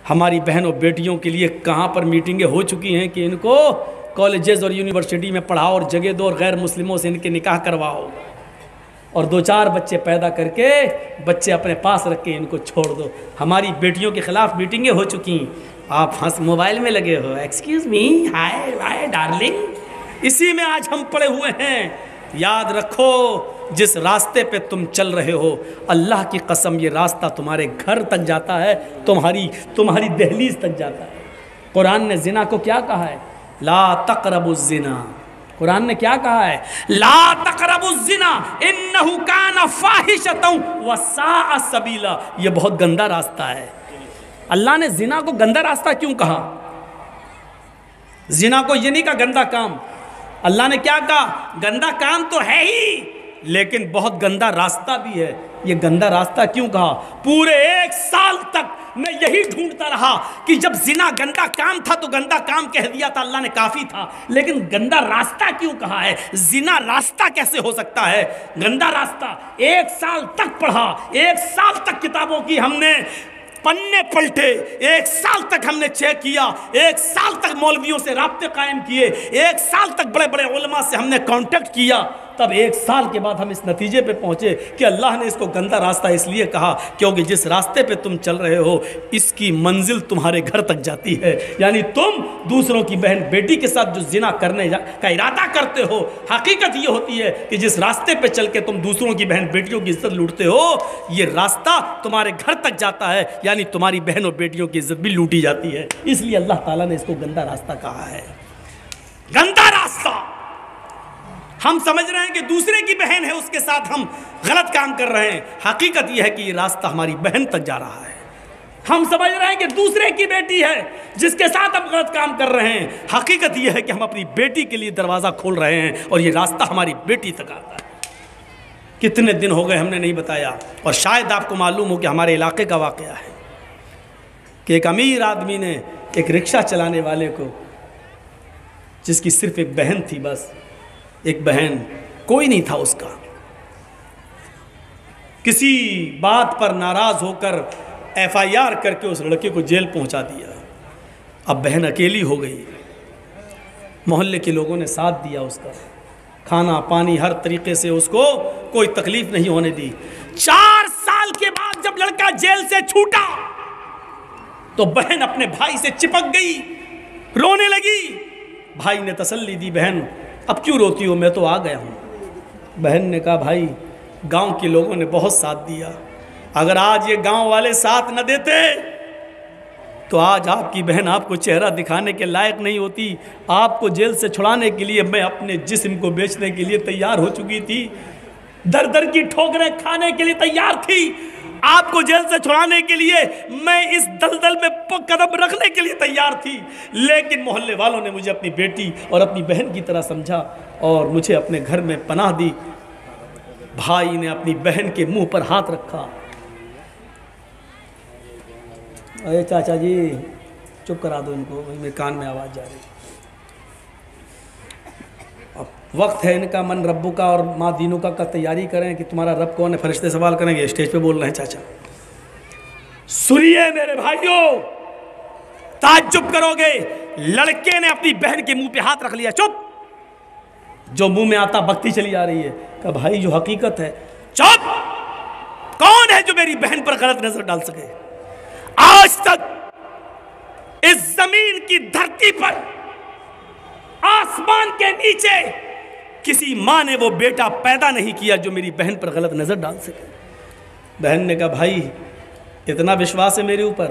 हमारी बहनों बेटियों के लिए कहाँ पर मीटिंगें हो चुकी हैं कि इनको कॉलेजेस और यूनिवर्सिटी में पढ़ाओ और जगह दो और गैर मुस्लिमों से इनके निकाह करवाओ और 2-4 बच्चे पैदा करके बच्चे अपने पास रख के इनको छोड़ दो। हमारी बेटियों के खिलाफ मीटिंगें हो चुकी। आप हंस मोबाइल में लगे हो, एक्सक्यूज मी, हाय हाय डार्लिंग, इसी में आज हम पड़े हुए हैं। याद रखो, जिस रास्ते पे तुम चल रहे हो, अल्लाह की कसम ये रास्ता तुम्हारे घर तक जाता है, तुम्हारी दहलीज तक जाता है। कुरान ने जिना को क्या कहा है? ला तक़रबुज़ ज़िना। कुरान ने क्या कहा है? ला तक़रबुज़ ज़िना इन्नहु काना फ़ाहिशतन व साअ सबीला। ये बहुत गंदा रास्ता है। अल्लाह ने जिना को गंदा रास्ता क्यों कहा? जिना को ये नहीं कहा गंदा काम। अल्लाह ने क्या कहा? गंदा काम तो है ही, लेकिन बहुत गंदा रास्ता भी है। ये गंदा रास्ता क्यों कहा? पूरे 1 साल तक मैं यही ढूंढता रहा कि जब जिना गंदा काम था तो गंदा काम कह दिया था, अल्लाह ने काफ़ी था, लेकिन गंदा रास्ता क्यों कहा है? जिना रास्ता कैसे हो सकता है? गंदा रास्ता। 1 साल तक पढ़ा, 1 साल तक किताबों की हमने पन्ने पलटे, 1 साल तक हमने चेक किया, 1 साल तक मौलवियों से राब्ते कायम किए, 1 साल तक बड़े बड़े उलमा से हमने कांटेक्ट किया, तब 1 साल के बाद हम इस नतीजे पे पहुंचे कि अल्लाह ने इसको गंदा रास्ता इसलिए कहा क्योंकि जिस रास्ते पे तुम चल रहे हो इसकी मंजिल तुम्हारे घर तक जाती है। यानी तुम दूसरों की बहन बेटी के साथ जो जिना करने का इरादा करते हो, हकीकत ये होती है कि जिस रास्ते पे चल के तुम दूसरों की बहन बेटियों की इज्जत लूटते हो, ये रास्ता तुम्हारे घर तक जाता है, यानी तुम्हारी बहनों बेटियों की इज्जत भी लूटी जाती है। इसलिए अल्लाह ताला ने इसको गंदा रास्ता कहा है। गंदा रास्ता। हम समझ रहे हैं कि दूसरे की बहन है उसके साथ हम गलत काम कर रहे हैं, हकीकत यह है कि ये रास्ता हमारी बहन तक जा रहा है। हम समझ रहे हैं कि दूसरे की बेटी है जिसके साथ हम गलत काम कर रहे हैं, हकीकत यह है कि हम अपनी बेटी के लिए दरवाज़ा खोल रहे हैं और ये रास्ता हमारी बेटी तक आता है। कितने दिन हो गए हमने नहीं बताया, और शायद आपको मालूम हो कि हमारे इलाके का वाक़या है कि एक अमीर आदमी ने एक रिक्शा चलाने वाले को, जिसकी सिर्फ एक बहन थी, बस एक बहन, कोई नहीं था उसका, किसी बात पर नाराज़ होकर FIR करके उस लड़के को जेल पहुंचा दिया। अब बहन अकेली हो गई। मोहल्ले के लोगों ने साथ दिया उसका, खाना पानी हर तरीके से उसको कोई तकलीफ नहीं होने दी। 4 साल के बाद जब लड़का जेल से छूटा तो बहन अपने भाई से चिपक गई, रोने लगी। भाई ने तसल्ली दी, बहन अब क्यों रोती हो, मैं तो आ गया हूँ। बहन ने कहा, भाई गांव के लोगों ने बहुत साथ दिया, अगर आज ये गांव वाले साथ न देते तो आज आपकी बहन आपको चेहरा दिखाने के लायक नहीं होती। आपको जेल से छुड़ाने के लिए मैं अपने जिस्म को बेचने के लिए तैयार हो चुकी थी, दर दर की ठोकरें खाने के लिए तैयार थी। आपको जेल से छुड़ाने के लिए मैं इस दलदल में कदम रखने के लिए तैयार थी, लेकिन मोहल्ले वालों ने मुझे अपनी बेटी और अपनी बहन की तरह समझा और मुझे अपने घर में पनाह दी। भाई ने अपनी बहन के मुंह पर हाथ रखा। अरे चाचा जी चुप करा दो इनको, मेरे कान में आवाज़ जा रही। अब वक्त है इनका मन रब्बू का और माँ दीनों का तैयारी करें कि तुम्हारा रब कौन है। फरिश्ते सवाल करेंगे, स्टेज पे बोल रहे हैं चाचा। सुनिए मेरे भाइयों, ताज्जुब करोगे, लड़के ने अपनी बहन के मुंह पे हाथ रख लिया। चुप, जो मुंह में आता बकती चली आ रही है। कहा भाई जो हकीकत है, चुप, कौन है जो मेरी बहन पर गलत नजर डाल सके? आज तक इस जमीन की धरती पर, आसमान के नीचे किसी मां ने वो बेटा पैदा नहीं किया जो मेरी बहन पर गलत नजर डाल सके। बहन ने कहा भाई इतना विश्वास है मेरे ऊपर?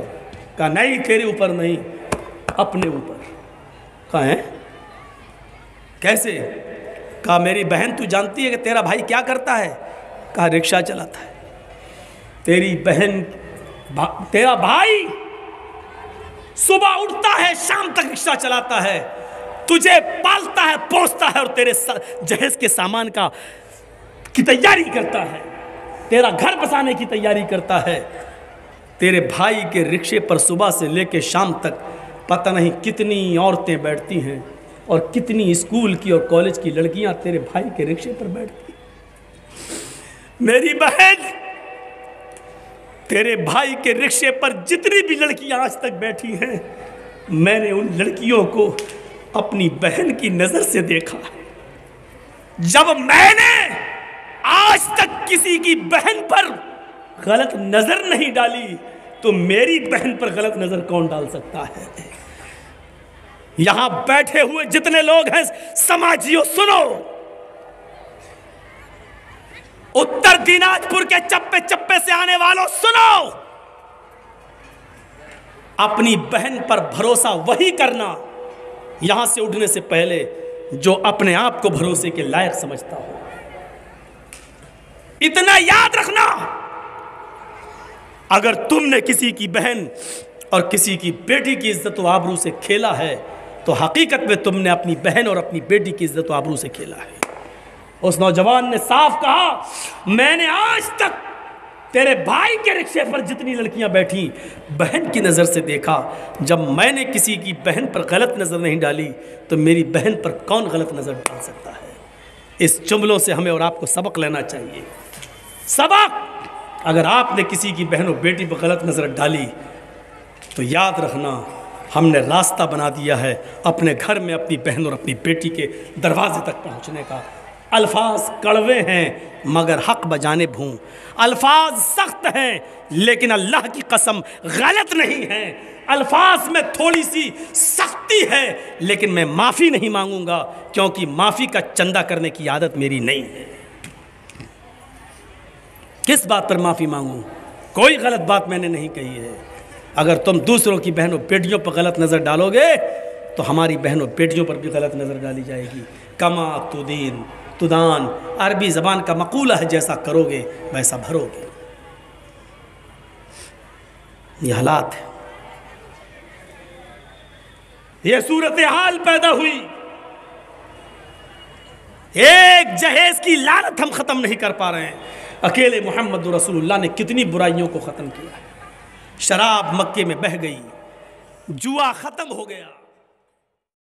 कहा नहीं, तेरे ऊपर नहीं, अपने ऊपर। कहा है कैसे? कहा मेरी बहन तू जानती है कि तेरा भाई क्या करता है? कहा रिक्शा चलाता है। तेरी बहन तेरा भाई सुबह उठता है शाम तक रिक्शा चलाता है, तुझे पालता है पोसता है और तेरे जहेज के सामान की तैयारी करता है, तेरा घर बसाने की तैयारी करता है। तेरे भाई के रिक्शे पर सुबह से लेकर शाम तक पता नहीं कितनी औरतें बैठती हैं और कितनी स्कूल की और कॉलेज की लड़कियां तेरे भाई के रिक्शे पर बैठती। मेरी बहन तेरे भाई के रिक्शे पर जितनी भी लड़कियां आज तक बैठी हैं, मैंने उन लड़कियों को अपनी बहन की नजर से देखा। जब मैंने आज तक किसी की बहन पर गलत नजर नहीं डाली, तो मेरी बहन पर गलत नजर कौन डाल सकता है? यहां बैठे हुए जितने लोग हैं समाजियों, सुनो, उत्तर दिनाजपुर के चप्पे चप्पे से आने वालों सुनो, अपनी बहन पर भरोसा वही करना यहां से उठने से पहले जो अपने आप को भरोसे के लायक समझता हो। इतना याद रखना, अगर तुमने किसी की बहन और किसी की बेटी की इज्जत व आबरू से खेला है, तो हकीकत में तुमने अपनी बहन और अपनी बेटी की इज्जत व आबरू से खेला है। उस नौजवान ने साफ कहा, मैंने आज तक तेरे भाई के रिक्शे पर जितनी लड़कियां बैठी बहन की नज़र से देखा। जब मैंने किसी की बहन पर गलत नज़र नहीं डाली, तो मेरी बहन पर कौन गलत नज़र डाल सकता है? इस जुमलों से हमें और आपको सबक लेना चाहिए। सबक, अगर आपने किसी की बहन और बेटी पर गलत नज़र डाली, तो याद रखना हमने रास्ता बना दिया है अपने घर में अपनी बहन और अपनी बेटी के दरवाजे तक पहुंचने का। अल्फाज कड़वे हैं मगर हक बजाने भूं, अल्फाज सख्त हैं लेकिन अल्लाह की कसम गलत नहीं है। अल्फाज में थोड़ी सी सख्ती है, लेकिन मैं माफ़ी नहीं मांगूंगा, क्योंकि माफ़ी का चंदा करने की आदत मेरी नहीं है। किस बात पर माफ़ी मांगूं? कोई गलत बात मैंने नहीं कही है। अगर तुम दूसरों की बहनों बेटियों पर गलत नज़र डालोगे, तो हमारी बहनों बेटियों पर भी गलत नज़र डाली जाएगी। कमा तुदीन तुदान, अरबी ज़बान का मकूला है, जैसा करोगे वैसा भरोगे। ये हालात है, ये सूरत हाल पैदा हुई। एक जहेज की लानत हम ख़त्म नहीं कर पा रहे हैं। अकेले मोहम्मद रसूलुल्लाह ने कितनी बुराइयों को ख़त्म किया है। शराब मक्के में बह गई, जुआ ख़त्म हो गया।